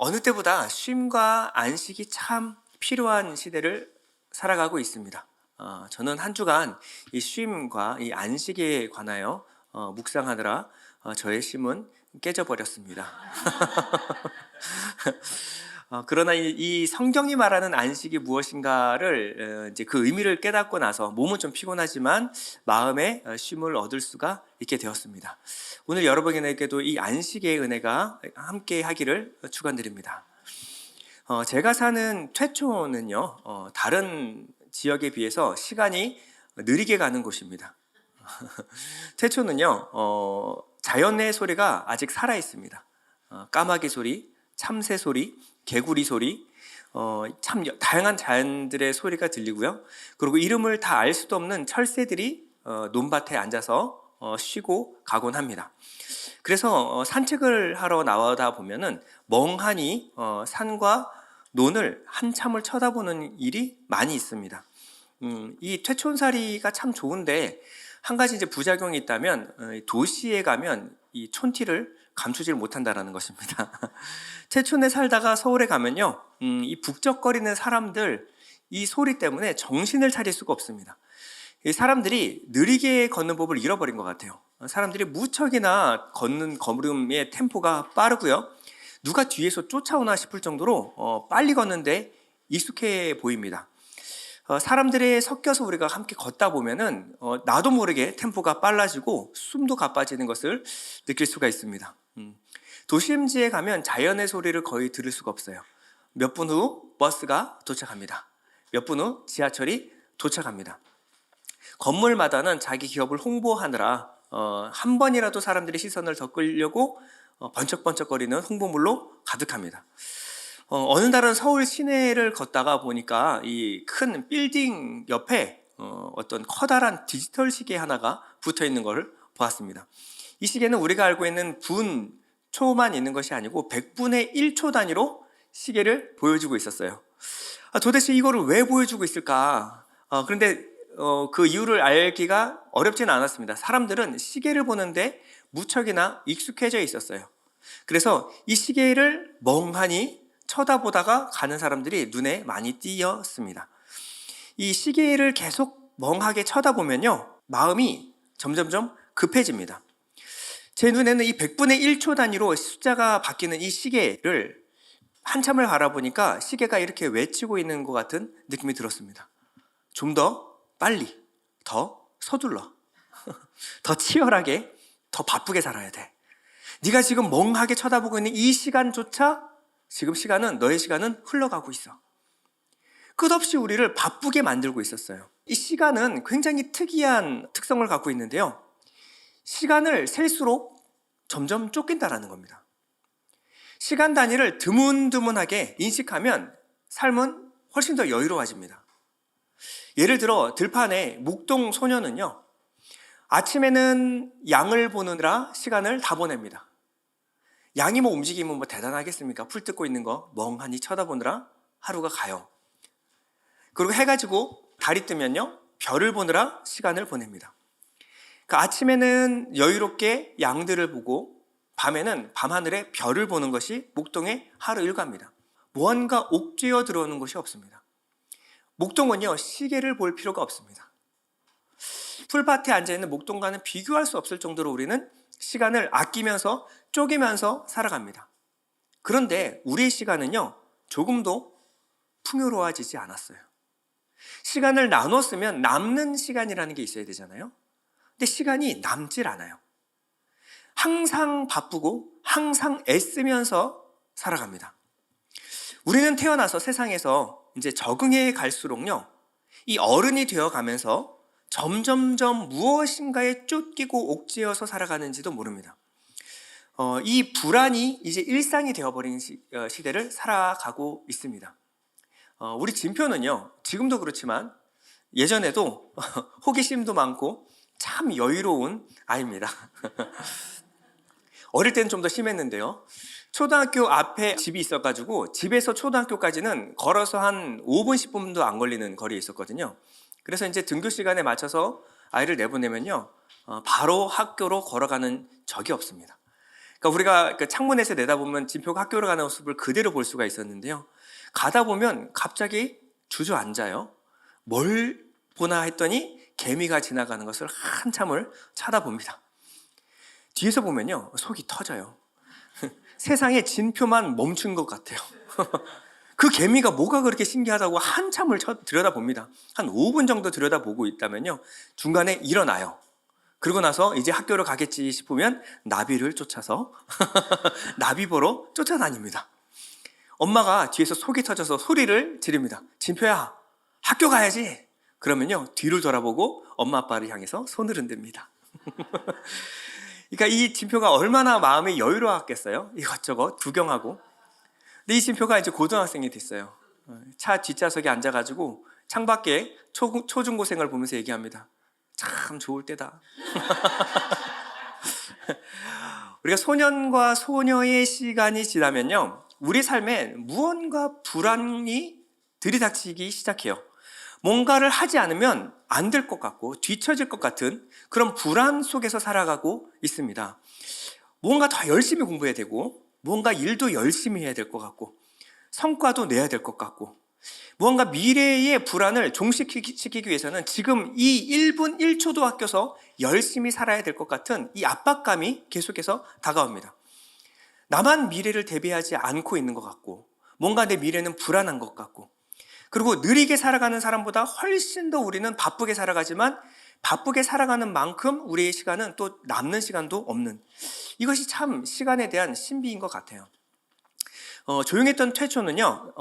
어느 때보다 쉼과 안식이 참 필요한 시대를 살아가고 있습니다. 저는 한 주간 이 쉼과 이 안식에 관하여 묵상하느라 저의 쉼은 깨져버렸습니다. 그러나 이 성경이 말하는 안식이 무엇인가를 이제 그 의미를 깨닫고 나서 몸은 좀 피곤하지만 마음의 쉼을 얻을 수가 있게 되었습니다. 오늘 여러분에게도 이 안식의 은혜가 함께 하기를 축원드립니다. 제가 사는 퇴초는요, 다른 지역에 비해서 시간이 느리게 가는 곳입니다. 퇴초는요, 자연의 소리가 아직 살아 있습니다. 까마귀 소리, 참새 소리, 개구리 소리, 참 다양한 자연들의 소리가 들리고요. 그리고 이름을 다 알 수도 없는 철새들이 논밭에 앉아서 쉬고 가곤 합니다. 그래서 산책을 하러 나와다 보면은 멍하니 산과 논을 한참을 쳐다보는 일이 많이 있습니다. 이 퇴촌살이가 참 좋은데 한 가지 이제 부작용이 있다면 도시에 가면 이 촌티를 감추질 못한다라는 것입니다. 퇴촌에 살다가 서울에 가면요, 이 북적거리는 사람들 이 소리 때문에 정신을 차릴 수가 없습니다. 이 사람들이 느리게 걷는 법을 잃어버린 것 같아요. 사람들이 무척이나 걷는 걸음의 템포가 빠르고요. 누가 뒤에서 쫓아오나 싶을 정도로 빨리 걷는데 익숙해 보입니다. 사람들이 섞여서 우리가 함께 걷다 보면은 나도 모르게 템포가 빨라지고 숨도 가빠지는 것을 느낄 수가 있습니다. 도심지에 가면 자연의 소리를 거의 들을 수가 없어요. 몇 분 후 버스가 도착합니다. 몇 분 후 지하철이 도착합니다. 건물마다는 자기 기업을 홍보하느라 한 번이라도 사람들의 시선을 더 끌려고 번쩍번쩍거리는 홍보물로 가득합니다. 어느 날은 서울 시내를 걷다가 보니까 이 큰 빌딩 옆에 어떤 커다란 디지털 시계 하나가 붙어 있는 것을 보았습니다. 이 시계는 우리가 알고 있는 분, 초만 있는 것이 아니고 100분의 1초 단위로 시계를 보여주고 있었어요. 도대체 이거를 왜 보여주고 있을까? 그런데 그 이유를 알기가 어렵지는 않았습니다. 사람들은 시계를 보는데 무척이나 익숙해져 있었어요. 그래서 이 시계를 멍하니 쳐다보다가 가는 사람들이 눈에 많이 띄었습니다. 이 시계를 계속 멍하게 쳐다보면요, 마음이 점점점 급해집니다. 제 눈에는 이 100분의 1초 단위로 숫자가 바뀌는 이 시계를 한참을 바라보니까 시계가 이렇게 외치고 있는 것 같은 느낌이 들었습니다. 좀 더 빨리, 더 서둘러, 더 치열하게, 더 바쁘게 살아야 돼. 네가 지금 멍하게 쳐다보고 있는 이 시간조차 지금 너의 시간은 흘러가고 있어. 끝없이 우리를 바쁘게 만들고 있었어요. 이 시간은 굉장히 특이한 특성을 갖고 있는데요, 시간을 셀수록 점점 쫓긴다라는 겁니다. 시간 단위를 드문드문하게 인식하면 삶은 훨씬 더 여유로워집니다. 예를 들어 들판에 묵동 소녀는요, 아침에는 양을 보느라 시간을 다 보냅니다. 양이 뭐 움직이면 뭐 대단하겠습니까? 풀 뜯고 있는 거 멍하니 쳐다보느라 하루가 가요. 그리고 해가 지고 달이 뜨면요, 별을 보느라 시간을 보냅니다. 그러니까 아침에는 여유롭게 양들을 보고 밤에는 밤하늘에 별을 보는 것이 묵동의 하루 일과입니다. 무언가 옥죄어 들어오는 것이 없습니다. 목동은요, 시계를 볼 필요가 없습니다. 풀밭에 앉아있는 목동과는 비교할 수 없을 정도로 우리는 시간을 아끼면서 쪼개면서 살아갑니다. 그런데 우리의 시간은요, 조금도 풍요로워지지 않았어요. 시간을 나눴으면 남는 시간이라는 게 있어야 되잖아요. 근데 시간이 남질 않아요. 항상 바쁘고 항상 애쓰면서 살아갑니다. 우리는 태어나서 세상에서 이제 적응해 갈수록요, 이 어른이 되어 가면서 점점점 무엇인가에 쫓기고 옥죄어서 살아가는지도 모릅니다. 이 불안이 이제 일상이 되어버린 시대를 살아가고 있습니다. 우리 진표는요, 지금도 그렇지만 예전에도 호기심도 많고 참 여유로운 아이입니다. 어릴 때는 좀 더 심했는데요, 초등학교 앞에 집이 있어가지고 집에서 초등학교까지는 걸어서 한 5분, 10분도 안 걸리는 거리에 있었거든요. 그래서 이제 등교 시간에 맞춰서 아이를 내보내면요, 바로 학교로 걸어가는 적이 없습니다. 그러니까 우리가 그 창문에서 내다보면 진표가 학교로 가는 모습을 그대로 볼 수가 있었는데요. 가다 보면 갑자기 주저앉아요. 뭘 보나 했더니 개미가 지나가는 것을 한참을 쳐다봅니다. 뒤에서 보면요, 속이 터져요. 세상에 진표만 멈춘 것 같아요. 그 개미가 뭐가 그렇게 신기하다고 한참을 들여다봅니다. 한 5분 정도 들여다보고 있다면요, 중간에 일어나요. 그러고 나서 이제 학교로 가겠지 싶으면 나비를 쫓아서 나비 보러 쫓아다닙니다. 엄마가 뒤에서 속이 터져서 소리를 지릅니다. 진표야, 학교 가야지. 그러면요, 뒤를 돌아보고 엄마 아빠를 향해서 손을 흔듭니다. 그러니까 이 진표가 얼마나 마음이 여유로웠겠어요. 이것저것 구경하고. 근데 이 진표가 이제 고등학생이 됐어요. 차 뒷좌석에 앉아가지고 창밖에 초중고생을 보면서 얘기합니다. 참 좋을 때다. 우리가 소년과 소녀의 시간이 지나면요, 우리 삶에 무언가 불안이 들이닥치기 시작해요. 뭔가를 하지 않으면 안 될 것 같고 뒤처질 것 같은 그런 불안 속에서 살아가고 있습니다. 뭔가 더 열심히 공부해야 되고, 뭔가 일도 열심히 해야 될 것 같고, 성과도 내야 될 것 같고, 무언가 미래의 불안을 종식시키기 위해서는 지금 이 1분 1초도 아껴서 열심히 살아야 될 것 같은 이 압박감이 계속해서 다가옵니다. 나만 미래를 대비하지 않고 있는 것 같고, 뭔가 내 미래는 불안한 것 같고, 그리고 느리게 살아가는 사람보다 훨씬 더 우리는 바쁘게 살아가지만 바쁘게 살아가는 만큼 우리의 시간은 또 남는 시간도 없는, 이것이 참 시간에 대한 신비인 것 같아요. 조용했던 최초는요,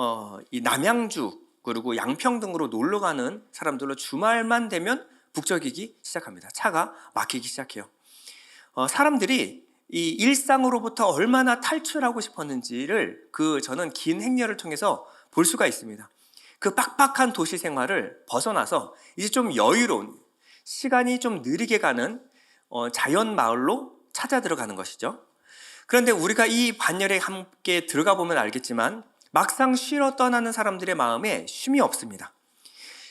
이 남양주 그리고 양평 등으로 놀러 가는 사람들로 주말만 되면 북적이기 시작합니다. 차가 막히기 시작해요. 사람들이 이 일상으로부터 얼마나 탈출하고 싶었는지를 저는 긴 행렬을 통해서 볼 수가 있습니다. 그 빡빡한 도시 생활을 벗어나서 이제 좀 여유로운, 시간이 좀 느리게 가는 자연 마을로 찾아 들어가는 것이죠. 그런데 우리가 이 반열에 함께 들어가 보면 알겠지만 막상 쉬러 떠나는 사람들의 마음에 쉼이 없습니다.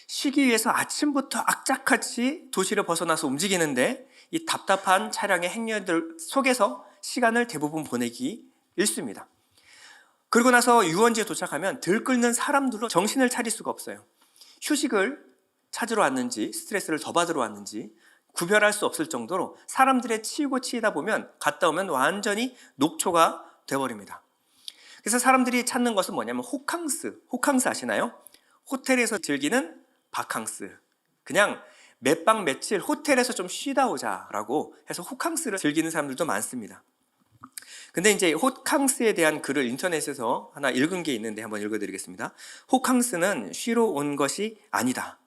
쉬기 위해서 아침부터 악착같이 도시를 벗어나서 움직이는데 이 답답한 차량의 행렬들 속에서 시간을 대부분 보내기 일쑤입니다. 그러고 나서 유원지에 도착하면 들끓는 사람들로 정신을 차릴 수가 없어요. 휴식을 찾으러 왔는지 스트레스를 더 받으러 왔는지 구별할 수 없을 정도로 사람들의 치이고 치이다 보면 갔다 오면 완전히 녹초가 돼버립니다. 그래서 사람들이 찾는 것은 뭐냐면 호캉스 아시나요? 호텔에서 즐기는 바캉스. 그냥 몇 박 며칠 호텔에서 좀 쉬다 오자라고 해서 호캉스를 즐기는 사람들도 많습니다. 근데 이제 호캉스에 대한 글을 인터넷에서 하나 읽은 게 있는데 한번 읽어드리겠습니다. 호캉스는 쉬러 온 것이 아니다.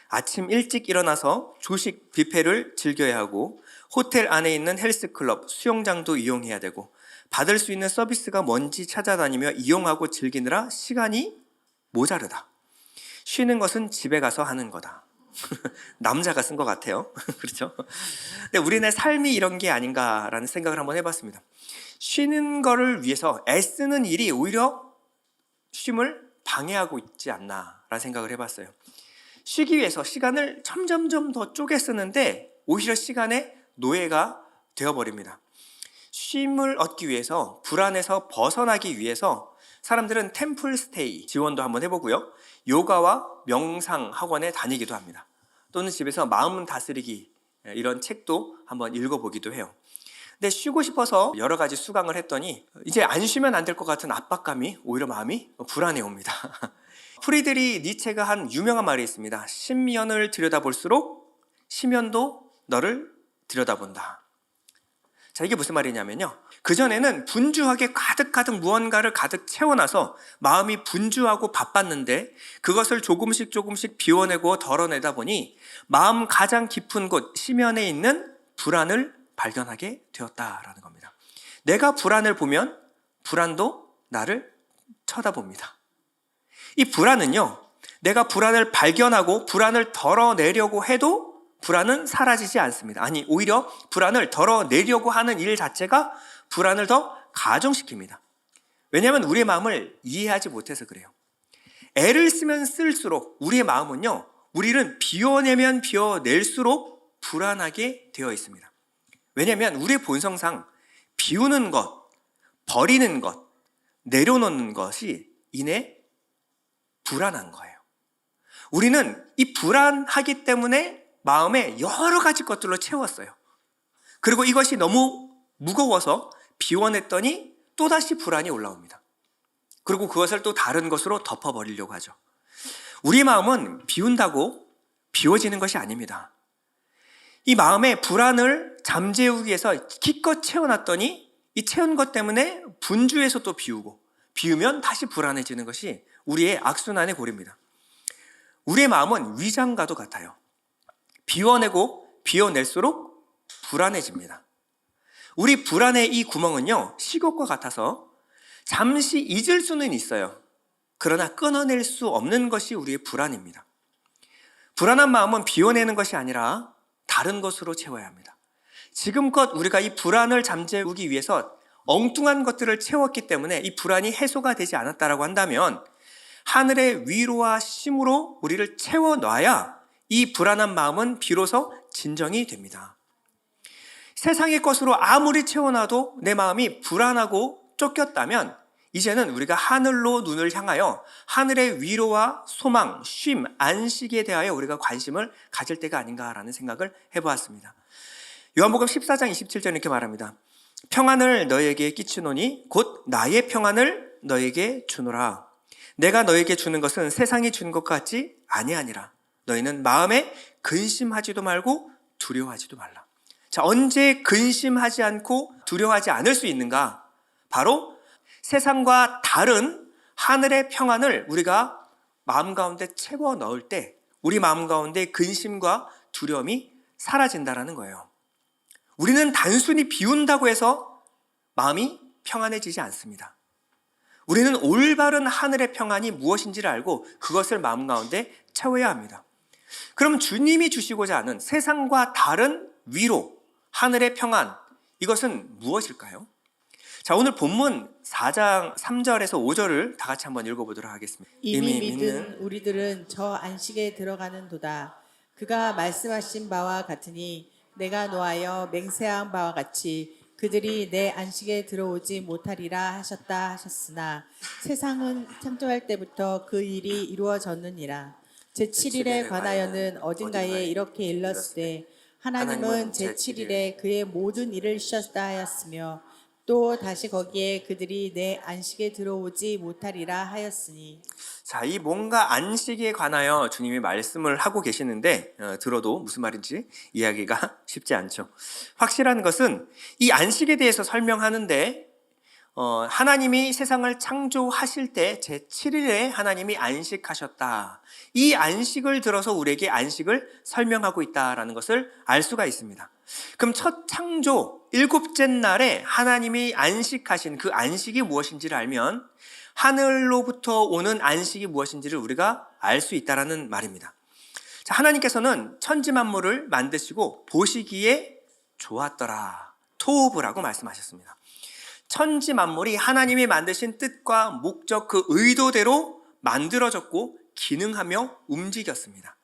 아침 일찍 일어나서 조식 뷔페를 즐겨야 하고 호텔 안에 있는 헬스클럽, 수영장도 이용해야 되고 받을 수 있는 서비스가 뭔지 찾아다니며 이용하고 즐기느라 시간이 모자르다. 쉬는 것은 집에 가서 하는 거다. 남자가 쓴 것 같아요. 그렇죠? 근데 우리네 삶이 이런 게 아닌가라는 생각을 한번 해봤습니다. 쉬는 거를 위해서 애쓰는 일이 오히려 쉼을 방해하고 있지 않나라는 생각을 해봤어요. 쉬기 위해서 시간을 점점점 더 쪼개 쓰는데 오히려 시간의 노예가 되어버립니다. 쉼을 얻기 위해서, 불안에서 벗어나기 위해서 사람들은 템플 스테이 지원도 한번 해보고요, 요가와 명상 학원에 다니기도 합니다. 또는 집에서 마음 다스리기, 이런 책도 한번 읽어보기도 해요. 근데 쉬고 싶어서 여러 가지 수강을 했더니 이제 안 쉬면 안 될 것 같은 압박감이 오히려 마음이 불안해 옵니다. 프리드리 니체가 한 유명한 말이 있습니다. 심연을 들여다볼수록 심연도 너를 들여다본다. 자, 이게 무슨 말이냐면요, 그전에는 분주하게 가득 무언가를 가득 채워놔서 마음이 분주하고 바빴는데 그것을 조금씩 비워내고 덜어내다 보니 마음 가장 깊은 곳 심연에 있는 불안을 발견하게 되었다라는 겁니다. 내가 불안을 보면 불안도 나를 쳐다봅니다. 이 불안은요, 내가 불안을 발견하고 불안을 덜어내려고 해도 불안은 사라지지 않습니다. 아니, 오히려 불안을 덜어내려고 하는 일 자체가 불안을 더 가중시킵니다. 왜냐하면 우리의 마음을 이해하지 못해서 그래요. 애를 쓰면 쓸수록 우리의 마음은요, 우리는 비워내면 비워낼수록 불안하게 되어 있습니다. 왜냐하면 우리의 본성상 비우는 것, 버리는 것, 내려놓는 것이 이내 불안한 거예요. 우리는 이 불안하기 때문에 마음에 여러 가지 것들로 채웠어요. 그리고 이것이 너무 무거워서 비워냈더니 또다시 불안이 올라옵니다. 그리고 그것을 또 다른 것으로 덮어버리려고 하죠. 우리 마음은 비운다고 비워지는 것이 아닙니다. 이 마음의 불안을 잠재우기 위해서 기껏 채워놨더니 이 채운 것 때문에 분주해서 또 비우고, 비우면 다시 불안해지는 것이 우리의 악순환의 고리입니다. 우리의 마음은 위장과도 같아요. 비워내고 비워낼수록 불안해집니다. 우리 불안의 이 구멍은요, 식욕과 같아서 잠시 잊을 수는 있어요. 그러나 끊어낼 수 없는 것이 우리의 불안입니다. 불안한 마음은 비워내는 것이 아니라 다른 것으로 채워야 합니다. 지금껏 우리가 이 불안을 잠재우기 위해서 엉뚱한 것들을 채웠기 때문에 이 불안이 해소가 되지 않았다라고 한다면 하늘의 위로와 쉼으로 우리를 채워놔야 이 불안한 마음은 비로소 진정이 됩니다. 세상의 것으로 아무리 채워놔도 내 마음이 불안하고 쫓겼다면 이제는 우리가 하늘로 눈을 향하여 하늘의 위로와 소망, 쉼, 안식에 대하여 우리가 관심을 가질 때가 아닌가라는 생각을 해보았습니다. 요한복음 14장 27절 이렇게 말합니다. 평안을 너희에게 끼치노니 곧 나의 평안을 너희에게 주노라. 내가 너희에게 주는 것은 세상이 주는 것 같지 아니하니라. 너희는 마음에 근심하지도 말고 두려워하지도 말라. 자, 언제 근심하지 않고 두려워하지 않을 수 있는가? 바로 세상과 다른 하늘의 평안을 우리가 마음 가운데 채워 넣을 때 우리 마음 가운데 근심과 두려움이 사라진다는 거예요. 우리는 단순히 비운다고 해서 마음이 평안해지지 않습니다. 우리는 올바른 하늘의 평안이 무엇인지를 알고 그것을 마음 가운데 채워야 합니다. 그럼 주님이 주시고자 하는 세상과 다른 위로, 하늘의 평안, 이것은 무엇일까요? 자, 오늘 본문 4장 3절에서 5절을 다 같이 한번 읽어보도록 하겠습니다. 이미 믿은 우리들은 저 안식에 들어가는도다. 그가 말씀하신 바와 같으니 내가 노하여 맹세한 바와 같이 그들이 내 안식에 들어오지 못하리라 하셨다 하셨으나 세상은 창조할 때부터 그 일이 이루어졌느니라. 제7일에 관하여는 어딘가에 이렇게 일렀으되 하나님은 제7일에 그의 모든 일을 쉬었다 하였으며 또 다시 거기에 그들이 내 안식에 들어오지 못하리라 하였으니. 자, 이 뭔가 안식에 관하여 주님이 말씀을 하고 계시는데 들어도 무슨 말인지 이해하기가 쉽지 않죠. 확실한 것은 이 안식에 대해서 설명하는데 하나님이 세상을 창조하실 때 제7일에 하나님이 안식하셨다. 이 안식을 들어서 우리에게 안식을 설명하고 있다라는 것을 알 수가 있습니다. 그럼 첫 창조 일곱째 날에 하나님이 안식하신 그 안식이 무엇인지를 알면 하늘로부터 오는 안식이 무엇인지를 우리가 알 수 있다라는 말입니다. 자, 하나님께서는 천지 만물을 만드시고 보시기에 좋았더라. 토브라고 말씀하셨습니다. 천지 만물이 하나님이 만드신 뜻과 목적 그 의도대로 만들어졌고 기능하며 움직였습니다.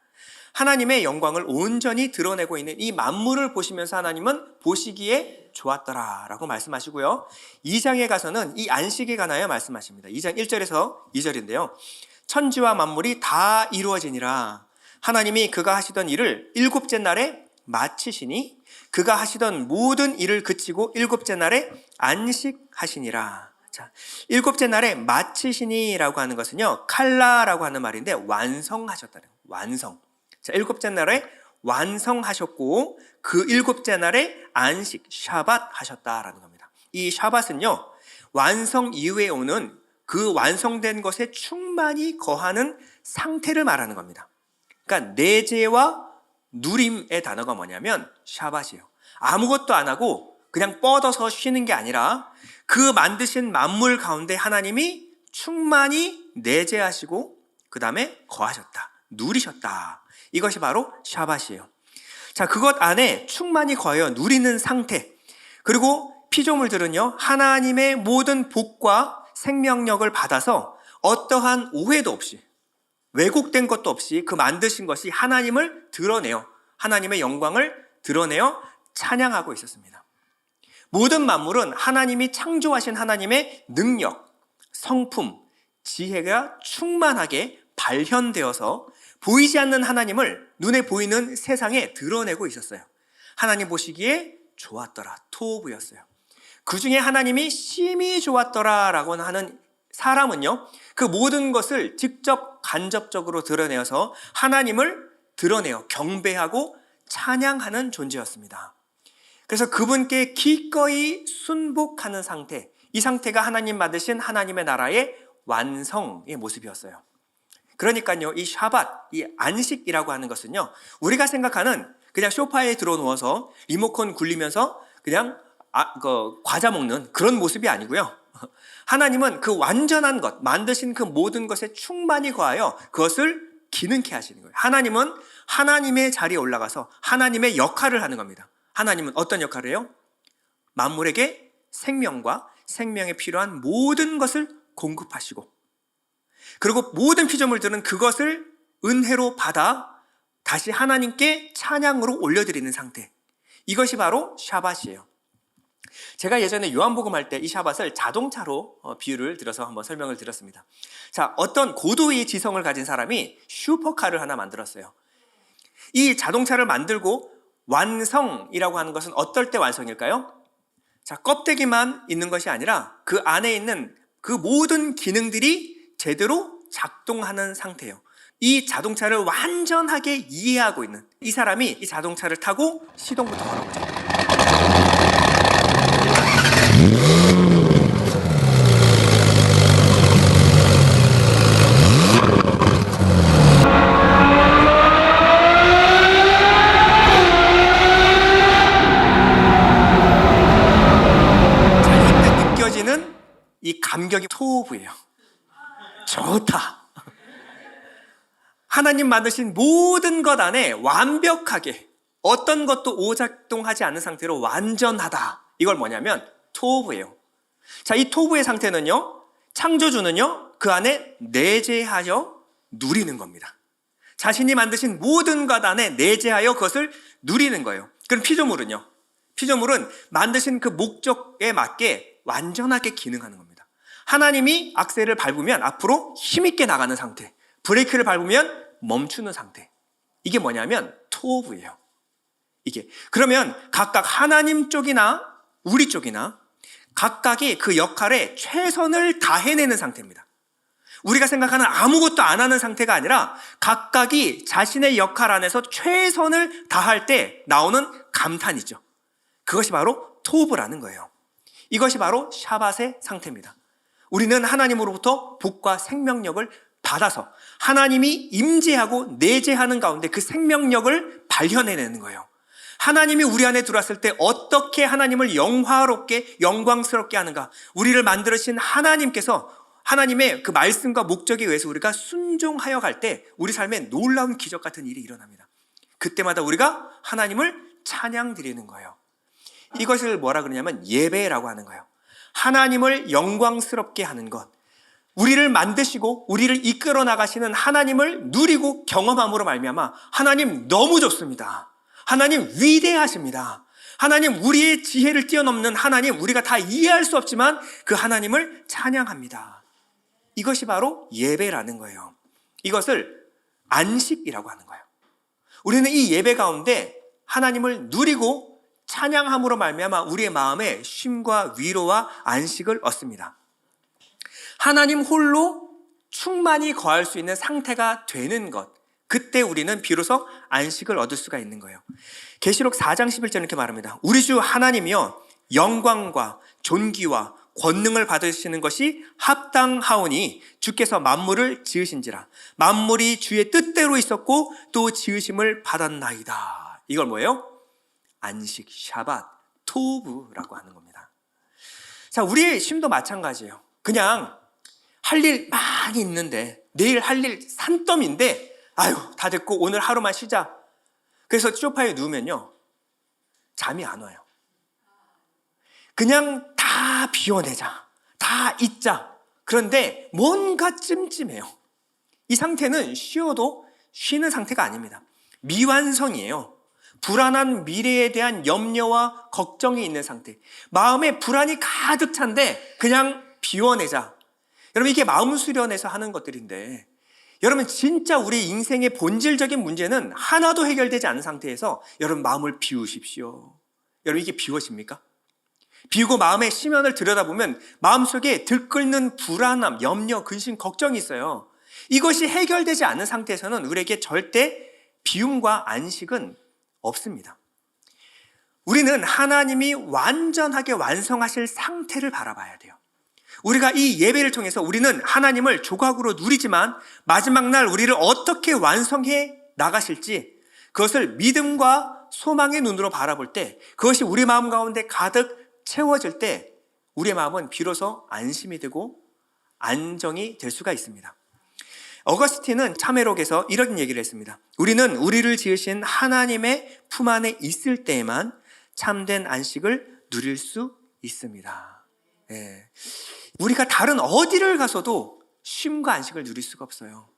하나님의 영광을 온전히 드러내고 있는 이 만물을 보시면서 하나님은 보시기에 좋았더라 라고 말씀하시고요. 2장에 가서는 이 안식에 관하여 말씀하십니다. 2장 1절에서 2절인데요. 천지와 만물이 다 이루어지니라. 하나님이 그가 하시던 일을 일곱째 날에 마치시니 그가 하시던 모든 일을 그치고 일곱째 날에 안식하시니라. 자, 일곱째 날에 마치시니라고 하는 것은요, 칼라라고 하는 말인데 완성하셨다는 거예요. 완성. 자, 일곱째 날에 완성하셨고 그 일곱째 날에 안식, 샤밧 하셨다라는 겁니다. 이 샤밧은요, 완성 이후에 오는 그 완성된 것에 충만히 거하는 상태를 말하는 겁니다. 그러니까 내재와 누림의 단어가 뭐냐면 샤밧이에요. 아무것도 안 하고 그냥 뻗어서 쉬는 게 아니라 그 만드신 만물 가운데 하나님이 충만히 내재하시고 그 다음에 거하셨다, 누리셨다. 이것이 바로 샤밧이에요. 자, 그것 안에 충만히 거하여 누리는 상태, 그리고 피조물들은요 하나님의 모든 복과 생명력을 받아서 어떠한 오해도 없이 왜곡된 것도 없이 그 만드신 것이 하나님을 드러내어 하나님의 영광을 드러내어 찬양하고 있었습니다. 모든 만물은 하나님이 창조하신 하나님의 능력, 성품, 지혜가 충만하게 발현되어서 보이지 않는 하나님을 눈에 보이는 세상에 드러내고 있었어요. 하나님 보시기에 좋았더라, 토부였어요. 그 중에 하나님이 심히 좋았더라라고 하는 사람은요, 그 모든 것을 직접 간접적으로 드러내어서 하나님을 드러내어 경배하고 찬양하는 존재였습니다. 그래서 그분께 기꺼이 순복하는 상태, 이 상태가 하나님 만드신 하나님의 나라의 완성의 모습이었어요. 그러니까요, 이 샤밧, 이 안식이라고 하는 것은요, 우리가 생각하는 그냥 소파에 들어 누워서 리모컨 굴리면서 그냥 과자 먹는 그런 모습이 아니고요. 하나님은 그 완전한 것, 만드신 그 모든 것에 충만히 거하여 그것을 기능케 하시는 거예요. 하나님은 하나님의 자리에 올라가서 하나님의 역할을 하는 겁니다. 하나님은 어떤 역할을 해요? 만물에게 생명과 생명에 필요한 모든 것을 공급하시고, 그리고 모든 피조물들은 그것을 은혜로 받아 다시 하나님께 찬양으로 올려드리는 상태. 이것이 바로 샤밧이에요. 제가 예전에 요한복음 할 때 이 샤밧을 자동차로 비유를 들어서 한번 설명을 드렸습니다. 자, 어떤 고도의 지성을 가진 사람이 슈퍼카를 하나 만들었어요. 이 자동차를 만들고 완성이라고 하는 것은 어떨 때 완성일까요? 자, 껍데기만 있는 것이 아니라 그 안에 있는 그 모든 기능들이 제대로 작동하는 상태예요. 이 자동차를 완전하게 이해하고 있는 이 사람이 이 자동차를 타고 시동부터 걸어보죠. 자, 이때 느껴지는 이 감격이 토부예요. 좋다. 하나님 만드신 모든 것 안에 완벽하게 어떤 것도 오작동하지 않은 상태로 완전하다. 이걸 뭐냐면 토부예요. 자, 이 토부의 상태는요, 창조주는요, 그 안에 내재하여 누리는 겁니다. 자신이 만드신 모든 것 안에 내재하여 그것을 누리는 거예요. 그럼 피조물은요? 피조물은 만드신 그 목적에 맞게 완전하게 기능하는 겁니다. 하나님이 악셀을 밟으면 앞으로 힘있게 나가는 상태, 브레이크를 밟으면 멈추는 상태. 이게 뭐냐면 토부예요. 이게. 그러면 각각 하나님 쪽이나 우리 쪽이나 각각이 그 역할에 최선을 다해내는 상태입니다. 우리가 생각하는 아무것도 안 하는 상태가 아니라 각각이 자신의 역할 안에서 최선을 다할 때 나오는 감탄이죠. 그것이 바로 토부라는 거예요. 이것이 바로 샤밧의 상태입니다. 우리는 하나님으로부터 복과 생명력을 받아서 하나님이 임재하고 내재하는 가운데 그 생명력을 발현해내는 거예요. 하나님이 우리 안에 들어왔을 때 어떻게 하나님을 영화롭게 영광스럽게 하는가, 우리를 만들으신 하나님께서 하나님의 그 말씀과 목적에 의해서 우리가 순종하여 갈 때 우리 삶에 놀라운 기적 같은 일이 일어납니다. 그때마다 우리가 하나님을 찬양 드리는 거예요. 이것을 뭐라 그러냐면 예배라고 하는 거예요. 하나님을 영광스럽게 하는 것, 우리를 만드시고 우리를 이끌어 나가시는 하나님을 누리고 경험함으로 말미암아 하나님 너무 좋습니다. 하나님 위대하십니다. 하나님 우리의 지혜를 뛰어넘는 하나님, 우리가 다 이해할 수 없지만 그 하나님을 찬양합니다. 이것이 바로 예배라는 거예요. 이것을 안식이라고 하는 거예요. 우리는 이 예배 가운데 하나님을 누리고 찬양함으로 말미암아 우리의 마음에 쉼과 위로와 안식을 얻습니다. 하나님 홀로 충만히 거할 수 있는 상태가 되는 것, 그때 우리는 비로소 안식을 얻을 수가 있는 거예요. 계시록 4장 11절 이렇게 말합니다. 우리 주 하나님이여 영광과 존귀와 권능을 받으시는 것이 합당하오니 주께서 만물을 지으신지라. 만물이 주의 뜻대로 있었고 또 지으심을 받았나이다. 이걸 뭐예요? 안식, 샤밧, 토부라고 하는 겁니다. 자, 우리의 쉼도 마찬가지예요. 그냥 할 일 많이 있는데, 내일 할 일 산더미인데, 아유, 다 됐고 오늘 하루만 쉬자. 그래서 소파에 누우면요, 잠이 안 와요. 그냥 다 비워내자, 다 잊자. 그런데 뭔가 찜찜해요. 이 상태는 쉬어도 쉬는 상태가 아닙니다. 미완성이에요. 불안한 미래에 대한 염려와 걱정이 있는 상태, 마음에 불안이 가득 찬데 그냥 비워내자. 여러분, 이게 마음 수련에서 하는 것들인데, 여러분 진짜 우리 인생의 본질적인 문제는 하나도 해결되지 않은 상태에서 여러분 마음을 비우십시오. 여러분, 이게 비워집니까? 비우고 마음의 심연을 들여다보면 마음속에 들끓는 불안함, 염려, 근심, 걱정이 있어요. 이것이 해결되지 않은 상태에서는 우리에게 절대 비움과 안식은 없습니다. 우리는 하나님이 완전하게 완성하실 상태를 바라봐야 돼요. 우리가 이 예배를 통해서 우리는 하나님을 조각으로 누리지만 마지막 날 우리를 어떻게 완성해 나가실지, 그것을 믿음과 소망의 눈으로 바라볼 때, 그것이 우리 마음 가운데 가득 채워질 때 우리의 마음은 비로소 안심이 되고 안정이 될 수가 있습니다. 어거스틴은 참회록에서 이런 얘기를 했습니다. 우리는 우리를 지으신 하나님의 품 안에 있을 때에만 참된 안식을 누릴 수 있습니다. 예. 우리가 다른 어디를 가서도 쉼과 안식을 누릴 수가 없어요.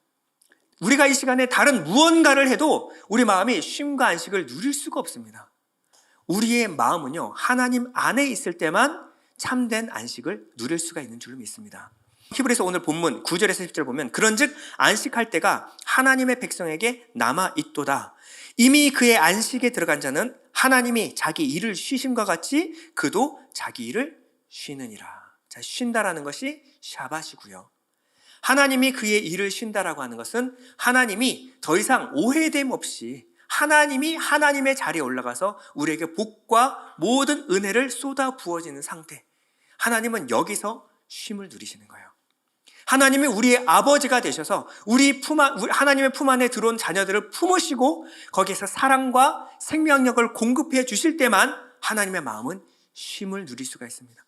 우리가 이 시간에 다른 무언가를 해도 우리 마음이 쉼과 안식을 누릴 수가 없습니다. 우리의 마음은요, 하나님 안에 있을 때만 참된 안식을 누릴 수가 있는 줄로 믿습니다. 히브리서 오늘 본문 9절에서 10절 보면, 그런즉 안식할 때가 하나님의 백성에게 남아 있도다. 이미 그의 안식에 들어간 자는 하나님이 자기 일을 쉬심과 같이 그도 자기 일을 쉬느니라. 자, 쉰다라는 것이 샤밧이고요. 하나님이 그의 일을 쉰다라고 하는 것은 하나님이 더 이상 오해됨 없이 하나님이 하나님의 자리에 올라가서 우리에게 복과 모든 은혜를 쏟아 부어지는 상태. 하나님은 여기서 쉼을 누리시는 거예요. 하나님이 우리의 아버지가 되셔서 하나님의 품 안에 들어온 자녀들을 품으시고 거기에서 사랑과 생명력을 공급해 주실 때만 하나님의 마음은 쉼을 누릴 수가 있습니다.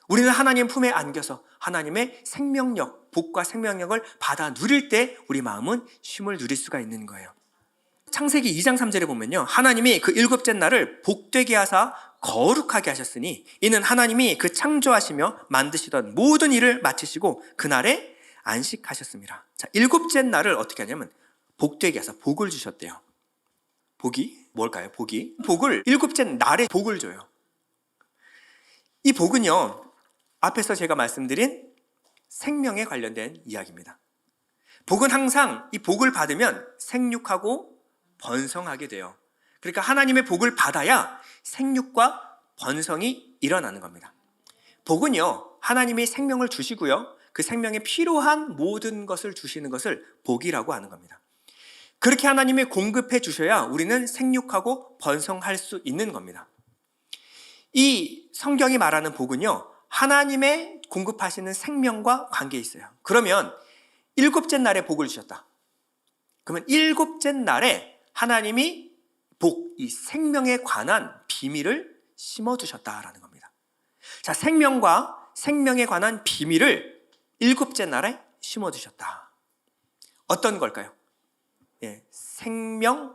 우리는 하나님 품에 안겨서 하나님의 생명력, 복과 생명력을 받아 누릴 때 우리 마음은 쉼을 누릴 수가 있는 거예요. 창세기 2장 3절에 보면요, 하나님이 그 일곱째 날을 복되게 하사 거룩하게 하셨으니 이는 하나님이 그 창조하시며 만드시던 모든 일을 마치시고 그날에 안식하셨습니다. 자, 일곱째 날을 어떻게 하냐면 복되게 하사 복을 주셨대요. 복이 뭘까요? 복을 일곱째 날에 복을 줘요. 이 복은요, 앞에서 제가 말씀드린 생명에 관련된 이야기입니다. 복은 항상 이 복을 받으면 생육하고 번성하게 돼요. 그러니까 하나님의 복을 받아야 생육과 번성이 일어나는 겁니다. 복은요, 하나님이 생명을 주시고요, 그 생명에 필요한 모든 것을 주시는 것을 복이라고 하는 겁니다. 그렇게 하나님이 공급해 주셔야 우리는 생육하고 번성할 수 있는 겁니다. 이 성경이 말하는 복은요, 하나님의 공급하시는 생명과 관계에 있어요. 그러면 일곱째 날에 복을 주셨다. 그러면 일곱째 날에 하나님이 복, 이 생명에 관한 비밀을 심어두셨다라는 겁니다. 자, 생명과 생명에 관한 비밀을 일곱째 날에 심어두셨다. 어떤 걸까요? 예, 생명에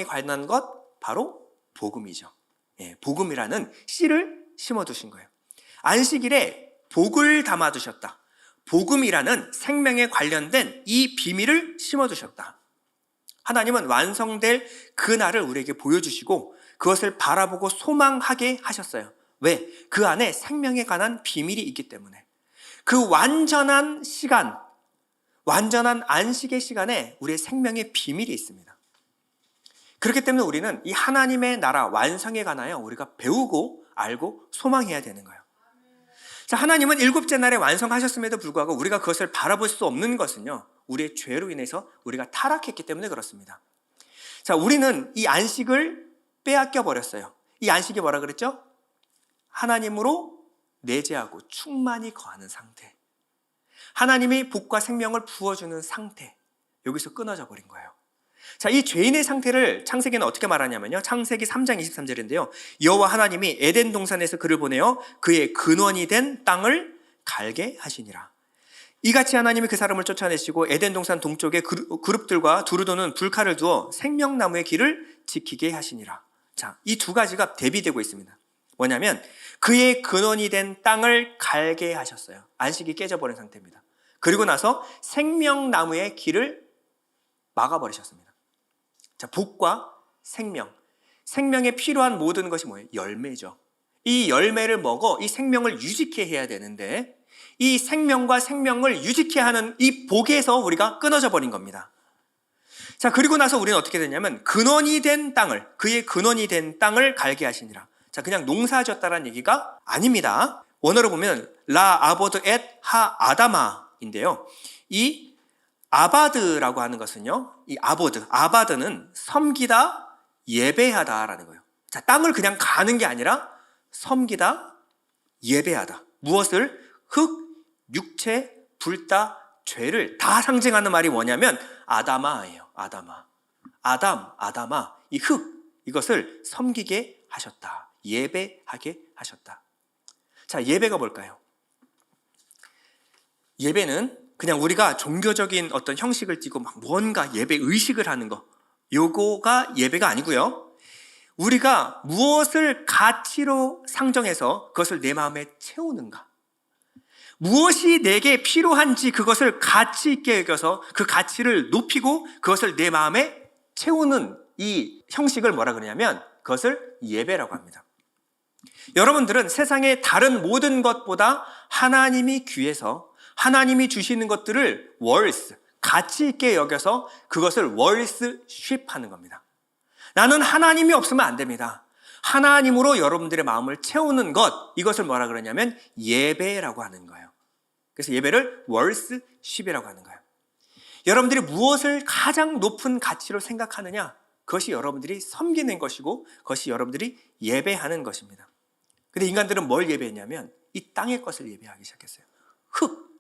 관한 것, 바로 복음이죠. 예, 복음이라는 씨를 심어두신 거예요. 안식일에 복을 담아두셨다. 복음이라는 생명에 관련된 이 비밀을 심어두셨다. 하나님은 완성될 그날을 우리에게 보여주시고 그것을 바라보고 소망하게 하셨어요. 왜? 그 안에 생명에 관한 비밀이 있기 때문에. 그 완전한 시간, 완전한 안식의 시간에 우리의 생명의 비밀이 있습니다. 그렇기 때문에 우리는 이 하나님의 나라 완성에 관하여 우리가 배우고 알고 소망해야 되는 거예요. 자, 하나님은 일곱째 날에 완성하셨음에도 불구하고 우리가 그것을 바라볼 수 없는 것은요, 우리의 죄로 인해서 우리가 타락했기 때문에 그렇습니다. 자, 우리는 이 안식을 빼앗겨 버렸어요. 이 안식이 뭐라 그랬죠? 하나님으로 내재하고 충만히 거하는 상태. 하나님이 복과 생명을 부어주는 상태. 여기서 끊어져 버린 거예요. 자, 이 죄인의 상태를 창세기는 어떻게 말하냐면요, 창세기 3장 23절인데요. 여호와 하나님이 에덴 동산에서 그를 보내어 그의 근원이 된 땅을 갈게 하시니라. 이같이 하나님이 그 사람을 쫓아내시고 에덴 동산 동쪽에 그룹들과 두루 도는 불칼을 두어 생명나무의 길을 지키게 하시니라. 자, 이 두 가지가 대비되고 있습니다. 뭐냐면 그의 근원이 된 땅을 갈게 하셨어요. 안식이 깨져버린 상태입니다. 그리고 나서 생명나무의 길을 막아버리셨습니다. 자, 복과 생명. 생명에 필요한 모든 것이 뭐예요? 열매죠. 이 열매를 먹어 이 생명을 유지케 해야 되는데 이 생명과 생명을 유지케 하는 이 복에서 우리가 끊어져 버린 겁니다. 자, 그리고 나서 우리는 어떻게 되냐면 그의 근원이 된 땅을 갈게 하시니라. 자, 그냥 농사 지었다라는 얘기가 아닙니다. 원어로 보면 라 아보드 엣 하 아다마인데요. 이 아바드라고 하는 것은요, 이 아바드는 섬기다, 예배하다라는 거예요. 자, 땅을 그냥 가는 게 아니라 섬기다, 예배하다. 무엇을? 흙, 육체, 불다, 죄를 다 상징하는 말이 뭐냐면 아다마예요. 아다마, 이 흙, 이것을 섬기게 하셨다. 예배하게 하셨다. 자, 예배가 뭘까요? 예배는 그냥 우리가 종교적인 어떤 형식을 띠고 막 뭔가 예배 의식을 하는 거, 요거가 예배가 아니고요. 우리가 무엇을 가치로 상정해서 그것을 내 마음에 채우는가, 무엇이 내게 필요한지 그것을 가치 있게 여겨서 그 가치를 높이고 그것을 내 마음에 채우는 이 형식을 뭐라 그러냐면 그것을 예배라고 합니다. 여러분들은 세상의 다른 모든 것보다 하나님이 귀해서 하나님이 주시는 것들을 가치 있게 여겨서 그것을 월스쉽하는 겁니다. 나는 하나님이 없으면 안 됩니다. 하나님으로 여러분들의 마음을 채우는 것, 이것을 뭐라 그러냐면 예배라고 하는 거예요. 그래서 예배를 월스쉽이라고 하는 거예요. 여러분들이 무엇을 가장 높은 가치로 생각하느냐, 그것이 여러분들이 섬기는 것이고 그것이 여러분들이 예배하는 것입니다. 근데 인간들은 뭘 예배했냐면 이 땅의 것을 예배하기 시작했어요. 흙,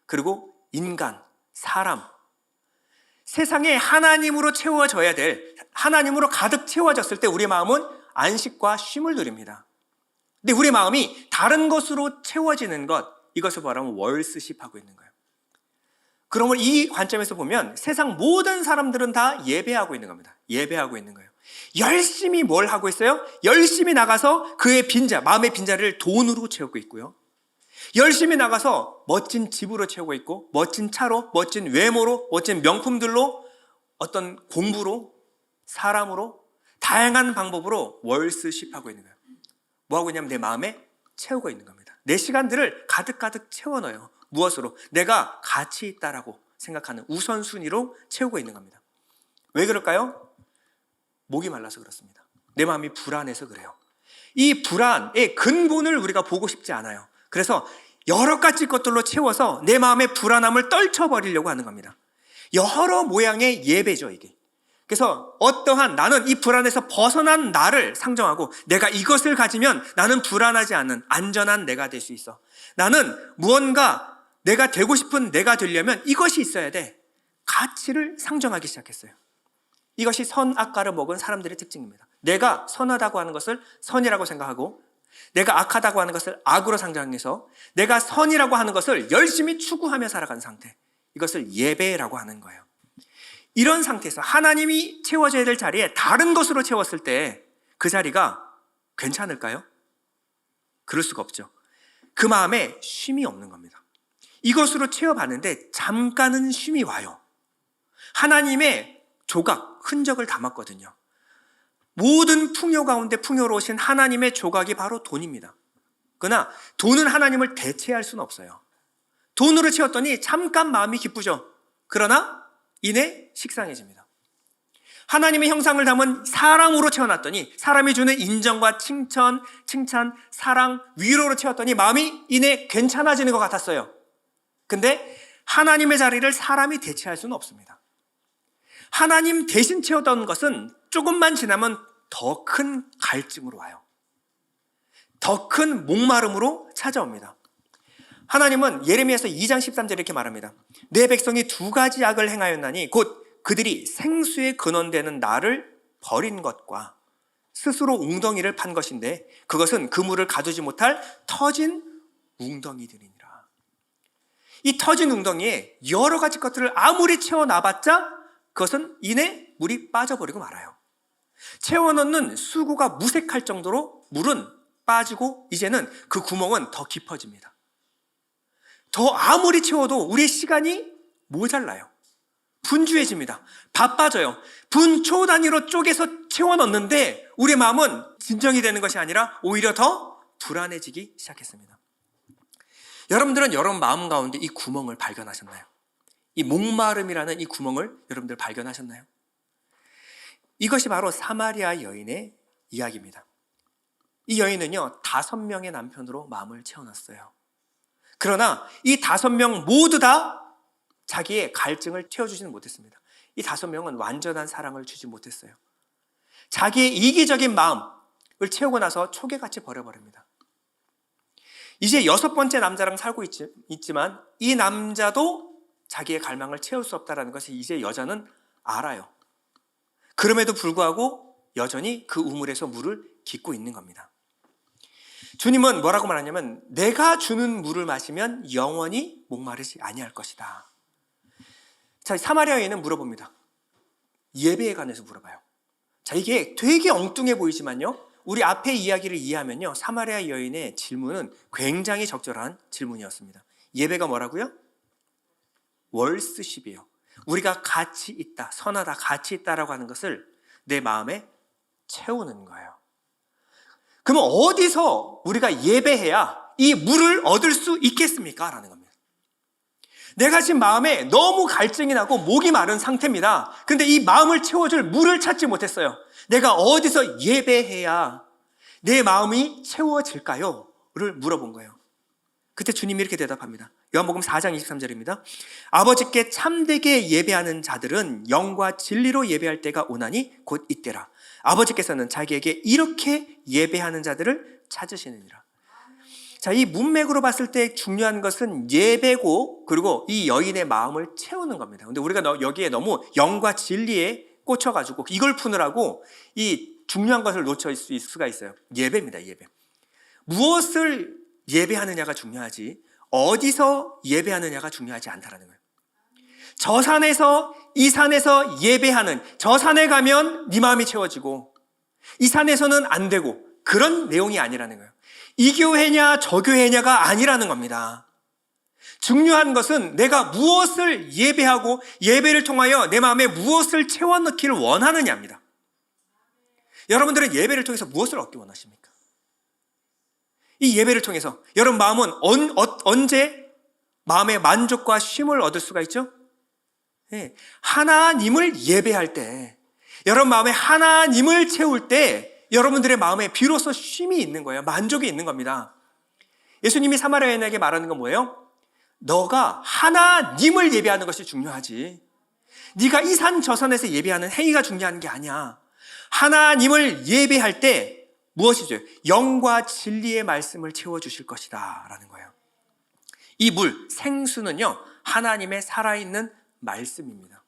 그리고 인간, 사람, 세상에 하나님으로 채워져야 될, 하나님으로 가득 채워졌을 때 우리의 마음은 안식과 쉼을 누립니다. 근데 우리의 마음이 다른 것으로 채워지는 것, 이것을 말하면 월스십하고 있는 거예요. 그러면 이 관점에서 보면 세상 모든 사람들은 다 예배하고 있는 겁니다. 예배하고 있는 거예요. 열심히 뭘 하고 있어요? 열심히 나가서 그의 마음의 빈자리를 돈으로 채우고 있고요. 열심히 나가서 멋진 집으로 채우고 있고, 멋진 차로, 멋진 외모로, 멋진 명품들로, 어떤 공부로, 사람으로, 다양한 방법으로 월스십하고 있는 거예요. 뭐 하고 있냐면 내 마음에 채우고 있는 겁니다. 내 시간들을 가득가득 채워넣어요. 무엇으로? 내가 가치 있다라고 생각하는 우선순위로 채우고 있는 겁니다. 왜 그럴까요? 목이 말라서 그렇습니다. 내 마음이 불안해서 그래요. 이 불안의 근본을 우리가 보고 싶지 않아요. 그래서 여러 가지 것들로 채워서 내 마음의 불안함을 떨쳐버리려고 하는 겁니다. 여러 모양의 예배죠, 이게. 그래서 나는 이 불안에서 벗어난 나를 상정하고 내가 이것을 가지면 나는 불안하지 않은 안전한 내가 될 수 있어. 나는 무언가 내가 되고 싶은 내가 되려면 이것이 있어야 돼. 가치를 상정하기 시작했어요. 이것이 선악과를 먹은 사람들의 특징입니다. 내가 선하다고 하는 것을 선이라고 생각하고 내가 악하다고 하는 것을 악으로 상정해서 내가 선이라고 하는 것을 열심히 추구하며 살아가는 상태, 이것을 예배라고 하는 거예요. 이런 상태에서 하나님이 채워져야 될 자리에 다른 것으로 채웠을 때 그 자리가 괜찮을까요? 그럴 수가 없죠. 그 마음에 쉼이 없는 겁니다. 이것으로 채워봤는데 잠깐은 쉼이 와요. 하나님의 조각, 흔적을 담았거든요. 모든 풍요 가운데 풍요로우신 하나님의 조각이 바로 돈입니다. 그러나 돈은 하나님을 대체할 수는 없어요. 돈으로 채웠더니 잠깐 마음이 기쁘죠. 그러나 이내 식상해집니다. 하나님의 형상을 담은 사랑으로 채워놨더니 사람이 주는 인정과 칭찬, 사랑, 위로로 채웠더니 마음이 이내 괜찮아지는 것 같았어요. 근데 하나님의 자리를 사람이 대체할 수는 없습니다. 하나님 대신 채웠던 것은 조금만 지나면 더 큰 갈증으로 와요. 더 큰 목마름으로 찾아옵니다. 하나님은 예레미야서 2장 13절에 이렇게 말합니다. 내 백성이 두 가지 악을 행하였나니 곧 그들이 생수의 근원되는 나를 버린 것과 스스로 웅덩이를 판 것인데 그것은 그물을 가두지 못할 터진 웅덩이들이니라. 이 터진 웅덩이에 여러 가지 것들을 아무리 채워놔봤자 그것은 이내 물이 빠져버리고 말아요. 채워넣는 수구가 무색할 정도로 물은 빠지고 이제는 그 구멍은 더 깊어집니다. 더 아무리 채워도 우리의 시간이 모자라요. 분주해집니다. 바빠져요. 분초 단위로 쪼개서 채워 넣는데 우리의 마음은 진정이 되는 것이 아니라 오히려 더 불안해지기 시작했습니다. 여러분들은 여러분 마음 가운데 이 구멍을 발견하셨나요? 이 목마름이라는 이 구멍을 여러분들 발견하셨나요? 이것이 바로 사마리아 여인의 이야기입니다. 이 여인은요, 5명의 남편으로 마음을 채워놨어요. 그러나 이 5명 모두 다 자기의 갈증을 채워주지는 못했습니다. 이 5명은 완전한 사랑을 주지 못했어요. 자기의 이기적인 마음을 채우고 나서 초계같이 버려버립니다. 이제 6번째 남자랑 살고 있지만 이 남자도 자기의 갈망을 채울 수 없다는 것을 이제 여자는 알아요. 그럼에도 불구하고 여전히 그 우물에서 물을 깃고 있는 겁니다. 주님은 뭐라고 말하냐면 내가 주는 물을 마시면 영원히 목마르지 아니할 것이다. 자, 사마리아 여인은 물어봅니다. 예배에 관해서 물어봐요. 자, 이게 되게 엉뚱해 보이지만요, 우리 앞에 이야기를 이해하면요, 사마리아 여인의 질문은 굉장히 적절한 질문이었습니다. 예배가 뭐라고요? 월스십이에요. 우리가 같이 있다, 선하다, 같이 있다라고 하는 것을 내 마음에 채우는 거예요. 그러면 어디서 우리가 예배해야 이 물을 얻을 수 있겠습니까? 라는 겁니다. 내가 지금 마음에 너무 갈증이 나고 목이 마른 상태입니다. 그런데 이 마음을 채워줄 물을 찾지 못했어요. 내가 어디서 예배해야 내 마음이 채워질까요? 를 물어본 거예요. 그때 주님이 이렇게 대답합니다. 요한복음 4장 23절입니다. 아버지께 참되게 예배하는 자들은 영과 진리로 예배할 때가 오나니 곧 이때라. 아버지께서는 자기에게 이렇게 예배하는 자들을 찾으시느니라. 자, 이 문맥으로 봤을 때 중요한 것은 예배고, 그리고 이 여인의 마음을 채우는 겁니다. 근데 우리가 여기에 너무 영과 진리에 꽂혀가지고 이걸 푸느라고 이 중요한 것을 놓칠 수가 있어요. 예배입니다, 예배. 무엇을 예배하느냐가 중요하지 어디서 예배하느냐가 중요하지 않다라는 거예요. 저 산에서 이 산에서 예배하는, 저 산에 가면 네 마음이 채워지고 이 산에서는 안 되고, 그런 내용이 아니라는 거예요. 이 교회냐 저 교회냐가 아니라는 겁니다. 중요한 것은 내가 무엇을 예배하고 예배를 통하여 내 마음에 무엇을 채워넣기를 원하느냐입니다. 여러분들은 예배를 통해서 무엇을 얻기 원하십니까? 이 예배를 통해서 여러분 마음은 언제 마음의 만족과 쉼을 얻을 수가 있죠? 네. 하나님을 예배할 때, 여러분 마음에 하나님을 채울 때 여러분들의 마음에 비로소 쉼이 있는 거예요. 만족이 있는 겁니다. 예수님이 사마리아 여인에게 말하는 건 뭐예요? 너가 하나님을 예배하는 것이 중요하지, 네가 이 산 저 산에서 예배하는 행위가 중요한 게 아니야. 하나님을 예배할 때 무엇이죠? 영과 진리의 말씀을 채워주실 것이다 라는 거예요. 이 물, 생수는요, 하나님의 살아있는 말씀입니다.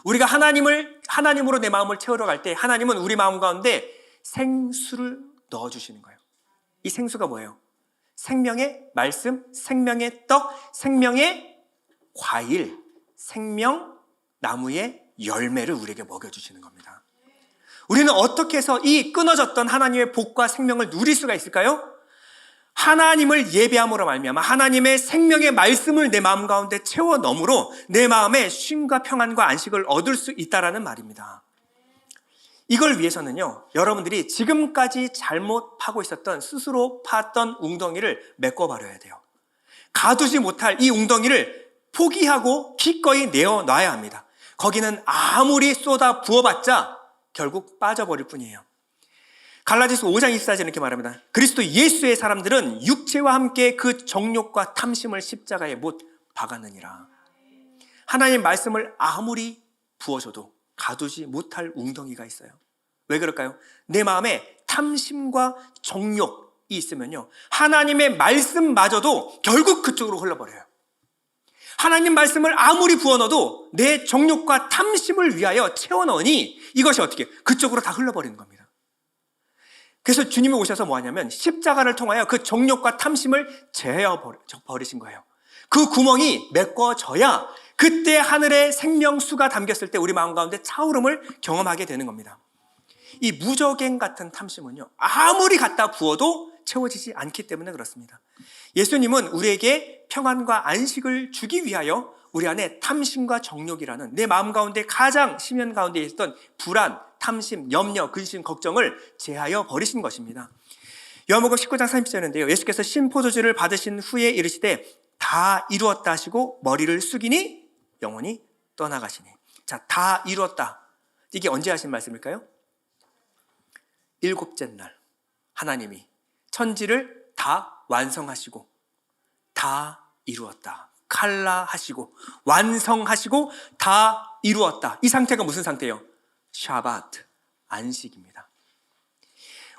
우리가 하나님으로 내 마음을 채우러 갈 때 하나님은 우리 마음 가운데 생수를 넣어주시는 거예요. 이 생수가 뭐예요? 생명의 말씀, 생명의 떡, 생명의 과일, 생명나무의 열매를 우리에게 먹여주시는 겁니다. 우리는 어떻게 해서 이 끊어졌던 하나님의 복과 생명을 누릴 수가 있을까요? 하나님을 예배함으로 말미암아 하나님의 생명의 말씀을 내 마음 가운데 채워 넣음으로 내 마음에 쉼과 평안과 안식을 얻을 수 있다라는 말입니다. 이걸 위해서는요, 여러분들이 지금까지 잘못 파고 있었던, 스스로 팠던 웅덩이를 메꿔버려야 돼요. 가두지 못할 이 웅덩이를 포기하고 기꺼이 내어놔야 합니다. 거기는 아무리 쏟아 부어봤자 결국 빠져버릴 뿐이에요. 갈라디아서 5장 24절에 이렇게 말합니다. 그리스도 예수의 사람들은 육체와 함께 그 정욕과 탐심을 십자가에 못 박았느니라. 하나님의 말씀을 아무리 부어줘도 가두지 못할 웅덩이가 있어요. 왜 그럴까요? 내 마음에 탐심과 정욕이 있으면요, 하나님의 말씀마저도 결국 그쪽으로 흘러버려요. 하나님 말씀을 아무리 부어넣어도 내 정욕과 탐심을 위하여 채워넣으니 이것이 어떻게 그쪽으로 다 흘러버리는 겁니다. 그래서 주님이 오셔서 뭐 하냐면 십자가를 통하여 그 정욕과 탐심을 제어버리신 거예요. 그 구멍이 메꿔져야 그때 하늘의 생명수가 담겼을 때 우리 마음 가운데 차오름을 경험하게 되는 겁니다. 이 무적행 같은 탐심은요, 아무리 갖다 부어도 채워지지 않기 때문에 그렇습니다. 예수님은 우리에게 평안과 안식을 주기 위하여 우리 안에 탐심과 정욕이라는 내 마음 가운데 가장 심연 가운데 있었던 불안, 탐심, 염려, 근심, 걱정을 제하여 버리신 것입니다. 요한복음 19장 30절인데요. 예수께서 신포도주를 받으신 후에 이르시되 다 이루었다 하시고 머리를 숙이니 영원히 떠나가시니. 자, 다 이루었다. 이게 언제 하신 말씀일까요? 일곱째 날 하나님이 천지를 다 완성하시고 다 이루었다. 칼라 하시고 완성하시고 다 이루었다. 이 상태가 무슨 상태예요? 샤바트, 안식입니다.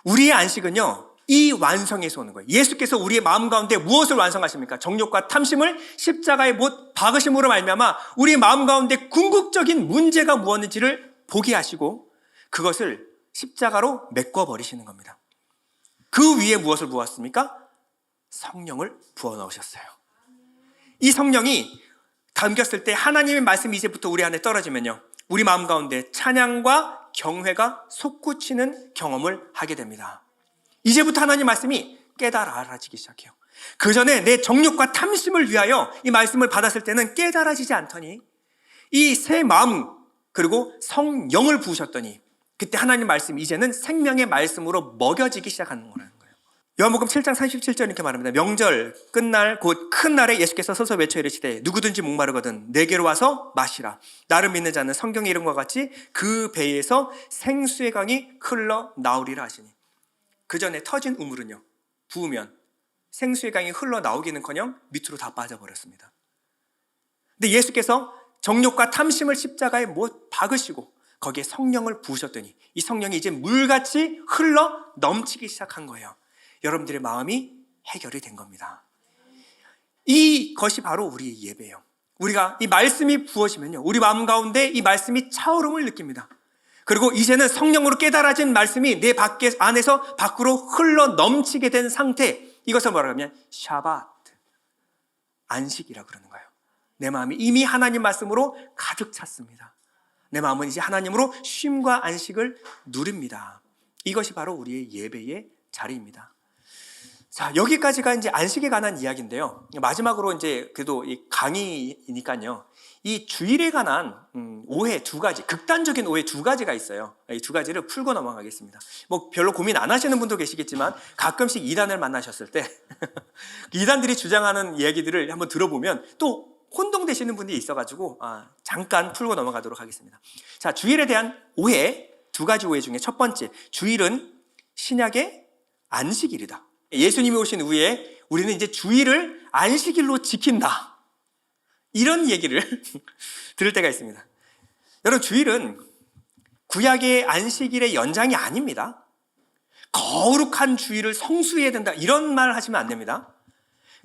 우리의 안식은요, 이 완성에서 오는 거예요. 예수께서 우리의 마음 가운데 무엇을 완성하십니까? 정욕과 탐심을 십자가에 못 박으심으로 말미암아 우리의 마음 가운데 궁극적인 문제가 무엇인지를 보게 하시고 그것을 십자가로 메꿔버리시는 겁니다. 그 위에 무엇을 부었습니까? 성령을 부어 넣으셨어요. 이 성령이 담겼을 때 하나님의 말씀이 이제부터 우리 안에 떨어지면요, 우리 마음 가운데 찬양과 경회가 솟구치는 경험을 하게 됩니다. 이제부터 하나님 말씀이 깨달아지기 시작해요. 그 전에 내 정욕과 탐심을 위하여 이 말씀을 받았을 때는 깨달아지지 않더니 이 새 마음 그리고 성령을 부으셨더니 그때 하나님 말씀이 이제는 생명의 말씀으로 먹여지기 시작하는 거라는 거예요. 요한복음 7장 37절 이렇게 말합니다. 명절 끝날 곧 큰 날에 예수께서 서서 외쳐 이르시되 누구든지 목마르거든 내게로 와서 마시라. 나를 믿는 자는 성경의 이름과 같이 그 배에서 생수의 강이 흘러나오리라 하시니. 그 전에 터진 우물은요, 부으면 생수의 강이 흘러나오기는커녕 밑으로 다 빠져버렸습니다. 근데 예수께서 정욕과 탐심을 십자가에 못 박으시고 거기에 성령을 부으셨더니 이 성령이 이제 물같이 흘러 넘치기 시작한 거예요. 여러분들의 마음이 해결이 된 겁니다. 이것이 바로 우리의 예배예요. 우리가 이 말씀이 부어지면요, 우리 마음 가운데 이 말씀이 차오름을 느낍니다. 그리고 이제는 성령으로 깨달아진 말씀이 내 안에서 밖으로 흘러 넘치게 된 상태, 이것을 뭐라고 하면 샤바트, 안식이라고 그러는 거예요. 내 마음이 이미 하나님 말씀으로 가득 찼습니다. 내 마음은 이제 하나님으로 쉼과 안식을 누립니다. 이것이 바로 우리의 예배의 자리입니다. 자, 여기까지가 이제 안식에 관한 이야기인데요. 마지막으로 이제 그래도 이 강의니까요. 이 주일에 관한 오해 두 가지, 극단적인 오해 두 가지가 있어요. 이 두 가지를 풀고 넘어가겠습니다. 뭐 별로 고민 안 하시는 분도 계시겠지만 가끔씩 이단을 만나셨을 때 이단들이 주장하는 이야기들을 한번 들어보면 또 혼동되시는 분이 있어가지고 잠깐 풀고 넘어가도록 하겠습니다. 자, 주일에 대한 오해, 두 가지 오해 중에 첫 번째, 주일은 신약의 안식일이다. 예수님이 오신 후에 우리는 이제 주일을 안식일로 지킨다. 이런 얘기를 들을 때가 있습니다. 여러분, 주일은 구약의 안식일의 연장이 아닙니다. 거룩한 주일을 성수해야 된다, 이런 말 하시면 안 됩니다.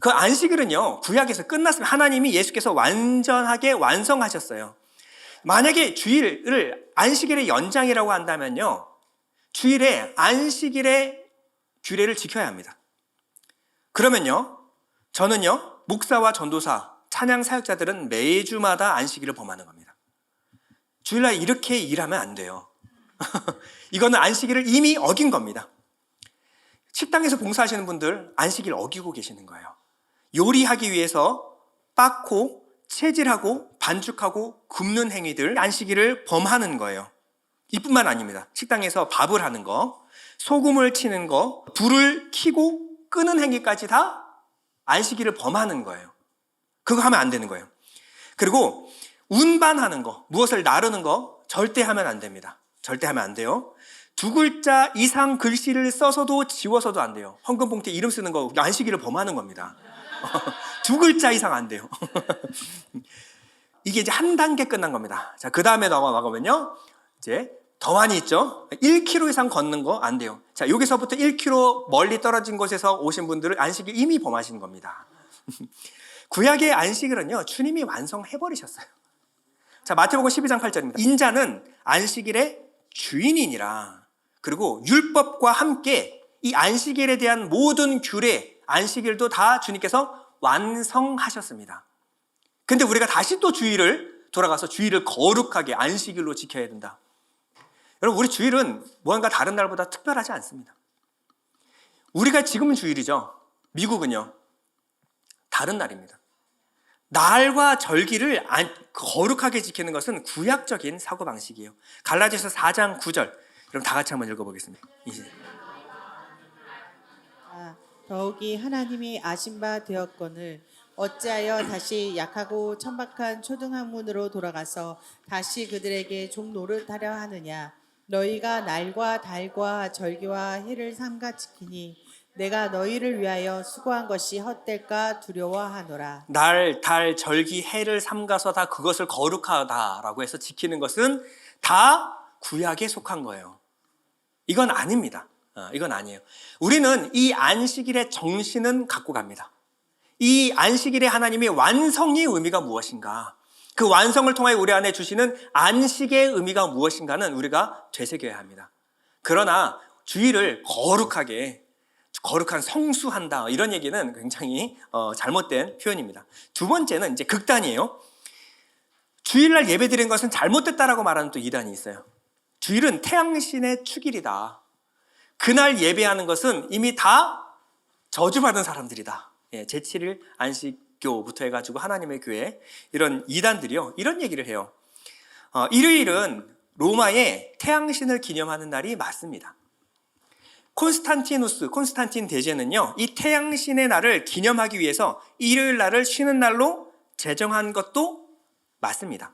그 안식일은요, 구약에서 끝났으면 하나님이 예수께서 완전하게 완성하셨어요. 만약에 주일을 안식일의 연장이라고 한다면요, 주일에 안식일의 규례를 지켜야 합니다. 그러면요, 저는요, 목사와 전도사, 찬양 사역자들은 매주마다 안식일을 범하는 겁니다. 주일날 이렇게 일하면 안 돼요. 이거는 안식일을 이미 어긴 겁니다. 식당에서 봉사하시는 분들 안식일 어기고 계시는 거예요. 요리하기 위해서 빻고 채질하고 반죽하고 굽는 행위들, 안식일을 범하는 거예요. 이뿐만 아닙니다. 식당에서 밥을 하는 거, 소금을 치는 거, 불을 켜고 끄는 행위까지 다 안식일을 범하는 거예요. 그거 하면 안 되는 거예요. 그리고 운반하는 거, 무엇을 나르는 거 절대 하면 안 됩니다. 절대 하면 안 돼요. 두 글자 이상 글씨를 써서도 지워서도 안 돼요. 헌금봉투에 이름 쓰는 거 안식일을 범하는 겁니다. 두 글자 이상 안 돼요. 이게 이제 한 단계 끝난 겁니다. 자, 그 다음에 넘어가면요, 이제 더 많이 있죠. 1km 이상 걷는 거 안 돼요. 자, 여기서부터 1km 멀리 떨어진 곳에서 오신 분들은 안식일 이미 범하신 겁니다. 구약의 안식일은요, 주님이 완성해버리셨어요. 자, 마태복음 12장 8절입니다. 인자는 안식일의 주인이니라. 그리고 율법과 함께 이 안식일에 대한 모든 규례, 안식일도 다 주님께서 완성하셨습니다. 근데 우리가 다시 또 주일을 돌아가서 주일을 거룩하게 안식일로 지켜야 된다. 여러분, 우리 주일은 무언가 다른 날보다 특별하지 않습니다. 우리가 지금은 주일이죠. 미국은요. 다른 날입니다. 날과 절기를 거룩하게 지키는 것은 구약적인 사고방식이에요. 갈라디아서 4장 9절. 그럼 다 같이 한번 읽어보겠습니다. 더욱이 하나님이 아신 바 되었거늘 어찌하여 다시 약하고 천박한 초등학문으로 돌아가서 다시 그들에게 종 노릇하려 하느냐. 너희가 날과 달과 절기와 해를 삼가 지키니 내가 너희를 위하여 수고한 것이 헛될까 두려워하노라. 날, 달, 절기, 해를 삼가서 다 그것을 거룩하다라고 해서 지키는 것은 다 구약에 속한 거예요. 이건 아닙니다. 이건 아니에요. 우리는 이 안식일의 정신은 갖고 갑니다. 이 안식일의 하나님의 완성의 의미가 무엇인가? 그 완성을 통하여 우리 안에 주시는 안식의 의미가 무엇인가는 우리가 되새겨야 합니다. 그러나 주일을 거룩한 성수한다 이런 얘기는 굉장히 잘못된 표현입니다. 두 번째는 이제 극단이에요. 주일날 예배드리는 것은 잘못됐다라고 말하는 또 이단이 있어요. 주일은 태양신의 축일이다. 그날 예배하는 것은 이미 다 저주받은 사람들이다. 제7일 안식교부터 해가지고 하나님의 교회 이런 이단들이요 이런 얘기를 해요. 일요일은 로마의 태양신을 기념하는 날이 맞습니다. 콘스탄틴 대제는요 이 태양신의 날을 기념하기 위해서 일요일 날을 쉬는 날로 제정한 것도 맞습니다.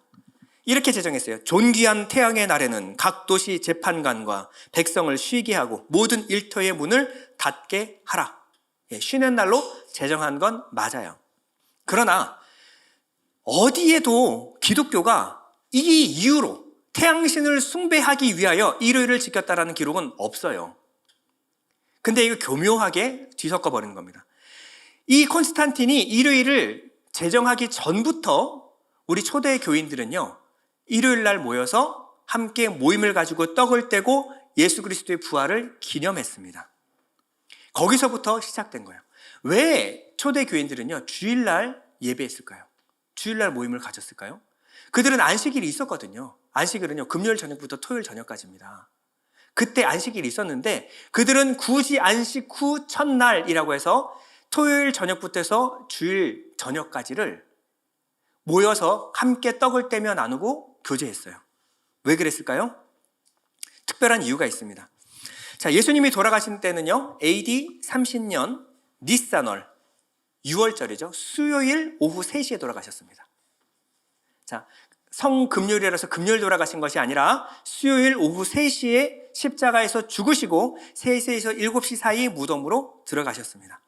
이렇게 제정했어요. 존귀한 태양의 날에는 각 도시 재판관과 백성을 쉬게 하고 모든 일터의 문을 닫게 하라. 쉬는 날로 제정한 건 맞아요. 그러나 어디에도 기독교가 이 이유로 태양신을 숭배하기 위하여 일요일을 지켰다라는 기록은 없어요. 근데 이거 교묘하게 뒤섞어 버리는 겁니다. 이 콘스탄틴이 일요일을 제정하기 전부터 우리 초대 교인들은요 일요일 날 모여서 함께 모임을 가지고 떡을 떼고 예수 그리스도의 부활을 기념했습니다. 거기서부터 시작된 거예요. 왜 초대 교인들은요 주일날 예배했을까요? 주일날 모임을 가졌을까요? 그들은 안식일이 있었거든요. 안식일은요 금요일 저녁부터 토요일 저녁까지입니다. 그때 안식일이 있었는데 그들은 굳이 안식 후 첫날이라고 해서 토요일 저녁부터 해서 주일 저녁까지를 모여서 함께 떡을 떼며 나누고 교제했어요. 왜 그랬을까요? 특별한 이유가 있습니다. 자, 예수님이 돌아가신 때는요 AD 30년 니산월 6월절이죠. 수요일 오후 3시에 돌아가셨습니다. 자, 성금요일이라서 금요일 돌아가신 것이 아니라 수요일 오후 3시에 십자가에서 죽으시고 3시에서 7시 사이 무덤으로 들어가셨습니다.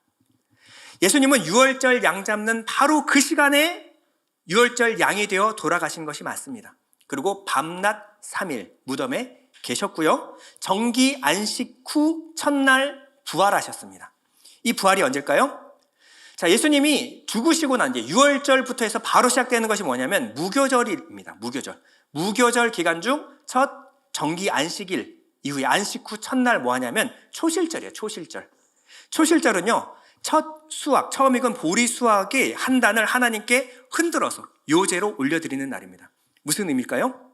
예수님은 유월절 양 잡는 바로 그 시간에 유월절 양이 되어 돌아가신 것이 맞습니다. 그리고 밤낮 3일 무덤에 계셨고요. 정기 안식 후 첫날 부활하셨습니다. 이 부활이 언제일까요? 자, 예수님이 죽으시고 난 뒤에 유월절부터 해서 바로 시작되는 것이 뭐냐면 무교절입니다. 무교절 기간 중 첫 정기 안식일 이후에 안식 후 첫날 뭐 하냐면 초실절이에요. 초실절은요 첫 수확, 처음 익은 보리 수확의 한 단을 하나님께 흔들어서 요제로 올려드리는 날입니다. 무슨 의미일까요?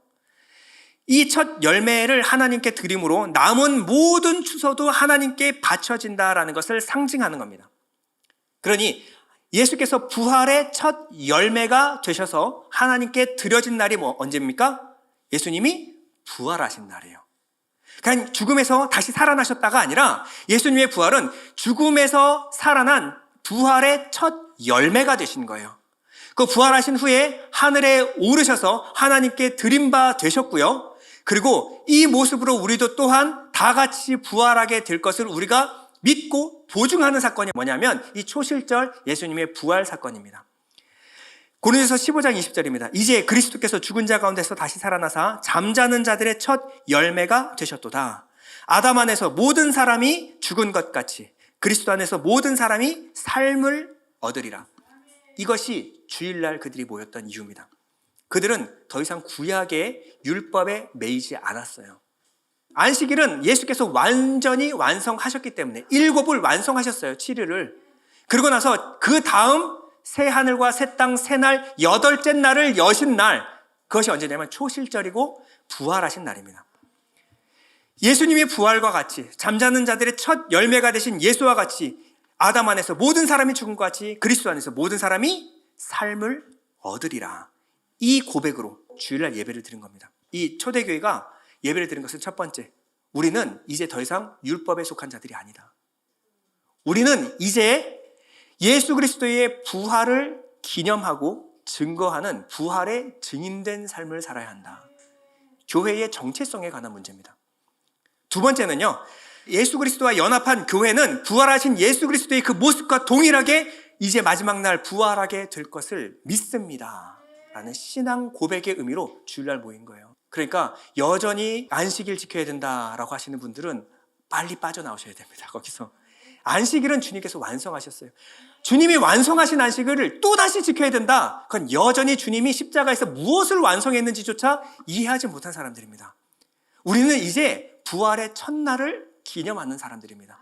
이 첫 열매를 하나님께 드림으로 남은 모든 추서도 하나님께 바쳐진다라는 것을 상징하는 겁니다. 그러니 예수께서 부활의 첫 열매가 되셔서 하나님께 드려진 날이 언제입니까? 예수님이 부활하신 날이에요. 그러니까 죽음에서 다시 살아나셨다가 아니라 예수님의 부활은 죽음에서 살아난 부활의 첫 열매가 되신 거예요. 그 부활하신 후에 하늘에 오르셔서 하나님께 드림바 되셨고요. 그리고 이 모습으로 우리도 또한 다 같이 부활하게 될 것을 우리가 믿고 보증하는 사건이 뭐냐면 이 초실절 예수님의 부활 사건입니다. 고린도서 15장 20절입니다. 이제 그리스도께서 죽은 자 가운데서 다시 살아나사 잠자는 자들의 첫 열매가 되셨도다. 아담 안에서 모든 사람이 죽은 것 같이 그리스도 안에서 모든 사람이 삶을 얻으리라. 이것이 주일날 그들이 모였던 이유입니다. 그들은 더 이상 구약의 율법에 매이지 않았어요. 안식일은 예수께서 완전히 완성하셨기 때문에 7을 완성하셨어요. 7일을. 그러고 나서 그 다음 새 하늘과 새 땅, 새 날, 8째 날을 여신 날, 그것이 언제냐면 초실절이고 부활하신 날입니다. 예수님의 부활과 같이 잠자는 자들의 첫 열매가 되신 예수와 같이 아담 안에서 모든 사람이 죽은 것 같이 그리스도 안에서 모든 사람이 삶을 얻으리라. 이 고백으로 주일날 예배를 드린 겁니다. 이 초대교회가 예배를 드린 것은 첫 번째, 우리는 이제 더 이상 율법에 속한 자들이 아니다. 우리는 이제 예수 그리스도의 부활을 기념하고 증거하는 부활의 증인된 삶을 살아야 한다. 교회의 정체성에 관한 문제입니다. 두 번째는요, 예수 그리스도와 연합한 교회는 부활하신 예수 그리스도의 그 모습과 동일하게 이제 마지막 날 부활하게 될 것을 믿습니다 라는 신앙 고백의 의미로 주일날 모인 거예요. 그러니까 여전히 안식일 지켜야 된다라고 하시는 분들은 빨리 빠져나오셔야 됩니다. 거기서 안식일은 주님께서 완성하셨어요. 주님이 완성하신 안식일을 또다시 지켜야 된다. 그건 여전히 주님이 십자가에서 무엇을 완성했는지조차 이해하지 못한 사람들입니다. 우리는 이제 부활의 첫날을 기념하는 사람들입니다.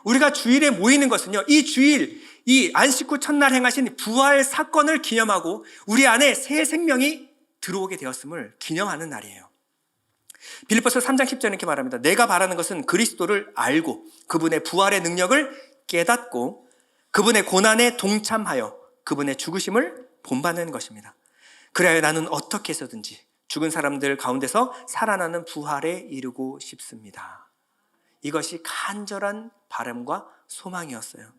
우리가 주일에 모이는 것은요, 이 주일, 이 안식 후 첫날 행하신 부활 사건을 기념하고 우리 안에 새 생명이 들어오게 되었음을 기념하는 날이에요. 빌립보서 3장 10절에 이렇게 말합니다. 내가 바라는 것은 그리스도를 알고 그분의 부활의 능력을 깨닫고 그분의 고난에 동참하여 그분의 죽으심을 본받는 것입니다. 그래야 나는 어떻게 해서든지 죽은 사람들 가운데서 살아나는 부활에 이르고 싶습니다. 이것이 간절한 바람과 소망이었어요.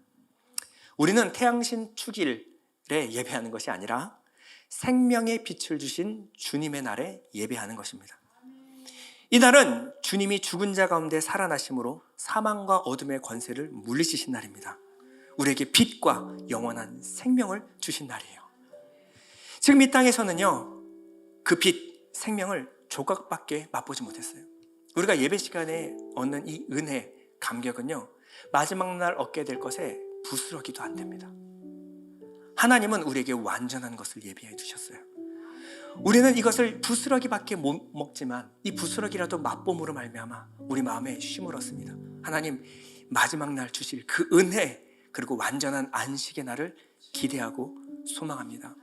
우리는 태양신 축일에 예배하는 것이 아니라 생명의 빛을 주신 주님의 날에 예배하는 것입니다. 이 날은 주님이 죽은 자 가운데 살아나심으로 사망과 어둠의 권세를 물리치신 날입니다. 우리에게 빛과 영원한 생명을 주신 날이에요. 지금 이 땅에서는요, 그 빛, 생명을 조각밖에 맛보지 못했어요. 우리가 예배 시간에 얻는 이 은혜, 감격은요, 마지막 날 얻게 될 것에 부스러기도 안 됩니다. 하나님은 우리에게 완전한 것을 예비해 두셨어요. 우리는 이것을 부스러기밖에 못 먹지만 이 부스러기라도 맛봄으로 말미암아 우리 마음에 쉼을 얻습니다. 하나님 마지막 날 주실 그 은혜, 그리고 완전한 안식의 날을 기대하고 소망합니다.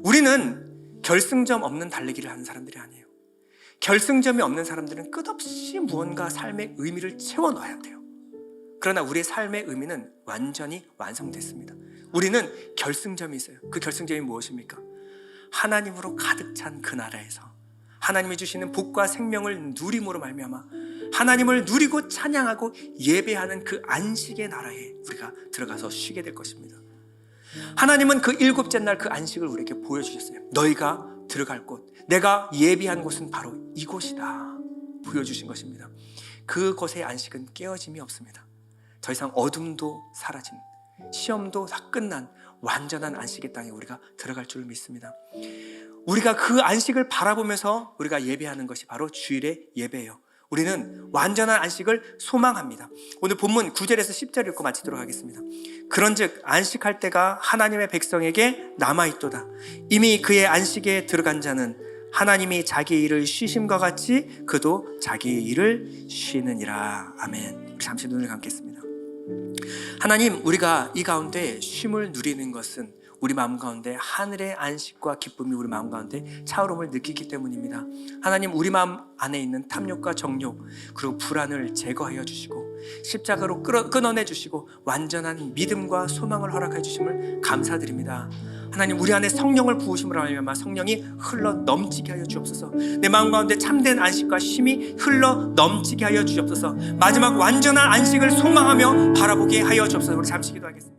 우리는 결승점 없는 달리기를 하는 사람들이 아니에요. 결승점이 없는 사람들은 끝없이 무언가 삶의 의미를 채워넣어야 돼요. 그러나 우리의 삶의 의미는 완전히 완성됐습니다. 우리는 결승점이 있어요. 그 결승점이 무엇입니까? 하나님으로 가득 찬 그 나라에서 하나님이 주시는 복과 생명을 누림으로 말미암아 하나님을 누리고 찬양하고 예배하는 그 안식의 나라에 우리가 들어가서 쉬게 될 것입니다. 하나님은 그 일곱째 날 그 안식을 우리에게 보여주셨어요. 너희가 들어갈 곳, 내가 예비한 곳은 바로 이곳이다 보여주신 것입니다. 그곳의 안식은 깨어짐이 없습니다. 더 이상 어둠도 사라진, 시험도 다 끝난 완전한 안식의 땅에 우리가 들어갈 줄 믿습니다. 우리가 그 안식을 바라보면서 우리가 예배하는 것이 바로 주일의 예배예요. 우리는 완전한 안식을 소망합니다. 오늘 본문 9절에서 10절 읽고 마치도록 하겠습니다. 그런즉 안식할 때가 하나님의 백성에게 남아있도다. 이미 그의 안식에 들어간 자는 하나님이 자기의 일을 쉬심과 같이 그도 자기의 일을 쉬느니라. 아멘. 우리 잠시 눈을 감겠습니다. 하나님, 우리가 이 가운데 쉼을 누리는 것은 우리 마음 가운데 하늘의 안식과 기쁨이 우리 마음 가운데 차오름을 느끼기 때문입니다. 하나님, 우리 마음 안에 있는 탐욕과 정욕 그리고 불안을 제거하여 주시고 십자가로 끊어내 주시고 완전한 믿음과 소망을 허락해 주심을 감사드립니다. 하나님, 우리 안에 성령을 부으심으로 말미암아 성령이 흘러 넘치게 하여 주옵소서. 내 마음 가운데 참된 안식과 쉼이 흘러 넘치게 하여 주옵소서. 마지막 완전한 안식을 소망하며 바라보게 하여 주옵소서. 우리 잠시 기도하겠습니다.